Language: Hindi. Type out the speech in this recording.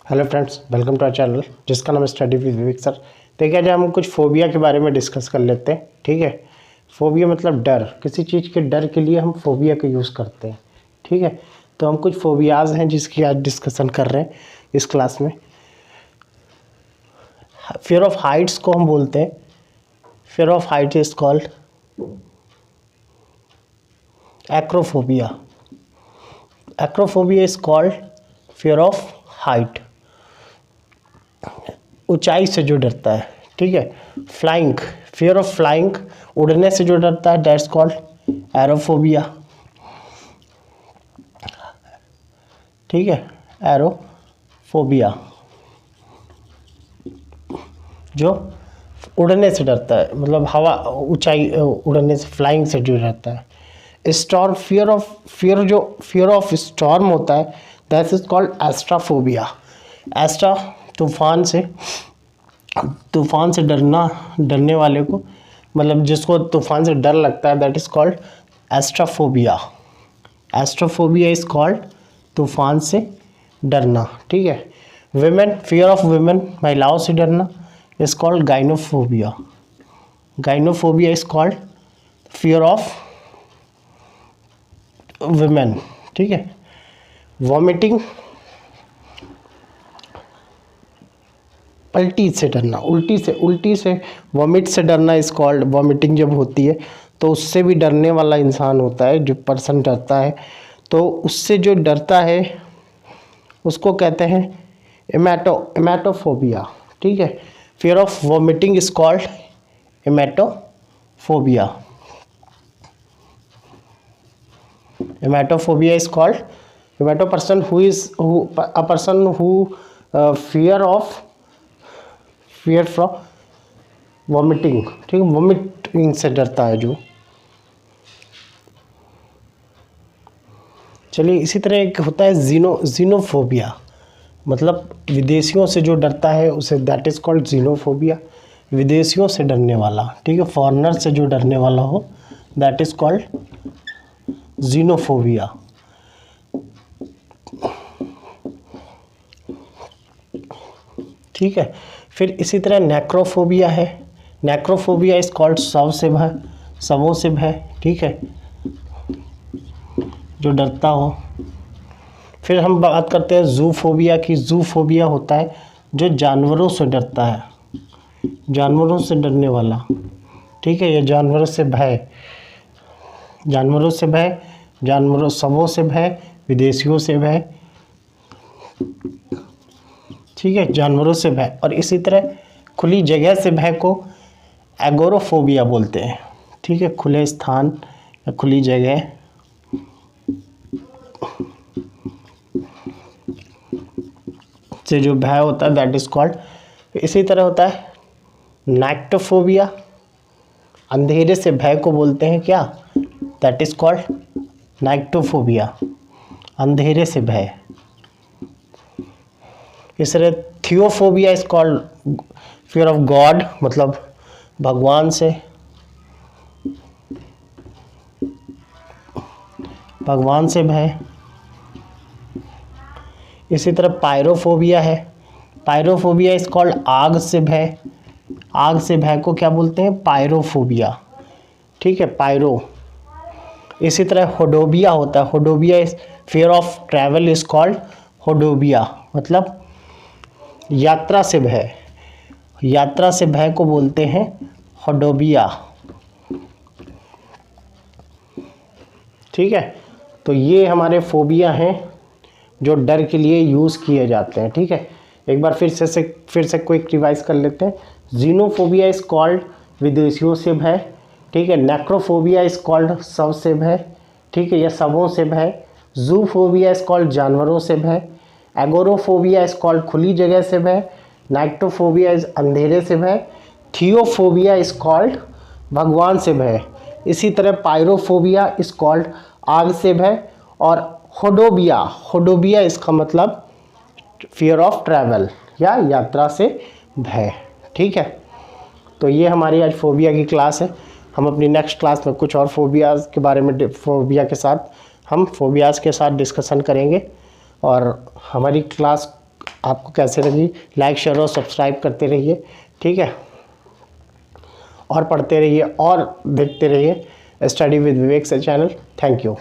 Hello friends, welcome to our channel जिसका नाम है स्टडी विद विवेक सर। देखिए, आज हम कुछ फोबिया के बारे में डिस्कस कर लेते हैं। ठीक है, फोबिया मतलब डर, किसी चीज़ के डर के लिए हम फोबिया का यूज़ करते हैं। ठीक है, तो हम कुछ फोबियाज हैं जिसकी आज डिस्कशन कर रहे हैं इस क्लास में। फियर ऑफ हाइट्स को हम बोलते हैं, fear of height is called acrophobia. Acrophobia is called fear of height, ऊंचाई से जो डरता है। ठीक है, फ्लाइंग, फियर ऑफ फ्लाइंग, उड़ने से जो डरता है, दैट्स कॉल्ड एरोफोबिया। ठीक है, एरोफोबिया जो उड़ने से डरता है, मतलब हवा ऊंचाई उड़ने से, फ्लाइंग से जो डरता है। स्टॉर्म, फियर ऑफ स्टॉर्म होता है, that is called astraphobia. Astra तूफान से डरने वाले को, मतलब जिसको तूफान से डर लगता है, that is called astraphobia. Astrophobia is called तूफान से डरना। ठीक है, विमेन, फियर ऑफ विमेन, महिलाओं से डरना, is called gynophobia. Gynophobia is called fear of women. ठीक है, वॉमिटिंग, पलटी से डरना, उल्टी से वॉमिट से डरना इज कॉल्ड, वॉमिटिंग जब होती है तो उससे भी डरने वाला इंसान होता है, जो पर्सन डरता है तो उससे जो डरता है उसको कहते हैं इमेटोफोबिया। ठीक है, fear of vomiting is called emetophobia. Emetophobia is called emeto person who fear from vomiting. ठीक है, वॉमिटिंग से डरता है जो। चलिए, इसी तरह एक होता है जीनोफोबिया, मतलब विदेशियों से जो डरता है उसे, दैट इज कॉल्ड जीनोफोबिया। विदेशियों से डरने वाला, ठीक है, फॉरेनर से जो डरने वाला हो, दैट इज कॉल्ड जीनोफोबिया। ठीक है, फिर इसी तरह नेक्रोफोबिया है। नेक्रोफोबिया इज कॉल्ड शवों से भय। ठीक है, जो डरता हो। फिर हम बात करते हैं जूफोबिया की। जूफोबिया होता है जो जानवरों से डरता है, जानवरों से डरने वाला। ठीक है, ये जानवरों से भय, शवों से भय, विदेशियों से भय। ठीक है, जानवरों से भय। और इसी तरह खुली जगह से भय को एगोरोफोबिया बोलते हैं। ठीक है, खुले स्थान या खुली जगह से जो भय होता है, दैट इज कॉल्ड। इसी तरह होता है नाइक्टोफोबिया, अंधेरे से भय को बोलते हैं क्या, दैट इज कॉल्ड नाइक्टोफोबिया, अंधेरे से भय। इस तरह theophobia is called fear of God, मतलब भगवान से भय। इसी तरह पायरोफोबिया है। पायरोफोबिया इज कॉल्ड आग से भय। आग से भय को क्या बोलते हैं, पायरोफोबिया। ठीक है, पायरो। इसी तरह होडोबिया होता है। Hodophobia is fear of travel, is called hodophobia, मतलब यात्रा से भय। यात्रा से भय को बोलते हैं होडोबिया। ठीक है, तो ये हमारे फोबिया हैं जो डर के लिए यूज़ किए जाते हैं। ठीक है, एक बार फिर से क्विक रिवाइज कर लेते हैं। जीनोफोबिया इज कॉल्ड विदेशियों से भय। ठीक है, नेक्रोफोबिया इज कॉल्ड शव से भय। ठीक है, या शवों से भय। जूफोबिया इज कॉल्ड जानवरों से भय। एगोरोफोबिया इज कॉल्ड खुली जगह से भय। नाइक्टोफोबिया इज अंधेरे से भय। थियोफोबिया इज कॉल्ड भगवान से भय। इसी तरह पायरोफोबिया इज कॉल्ड आग से भय। और होडोबिया इसका मतलब फियर ऑफ ट्रैवल या यात्रा से भय। ठीक है, तो ये हमारी आज फोबिया की क्लास है। हम अपनी नेक्स्ट क्लास में कुछ और फोबियाज़ के बारे में, फोबियाज़ के साथ डिस्कशन करेंगे। और हमारी क्लास आपको कैसे लगी, लाइक शेयर और सब्सक्राइब करते रहिए, ठीक है, और पढ़ते रहिए और देखते रहिए स्टडी विद विवेक से चैनल। Thank you.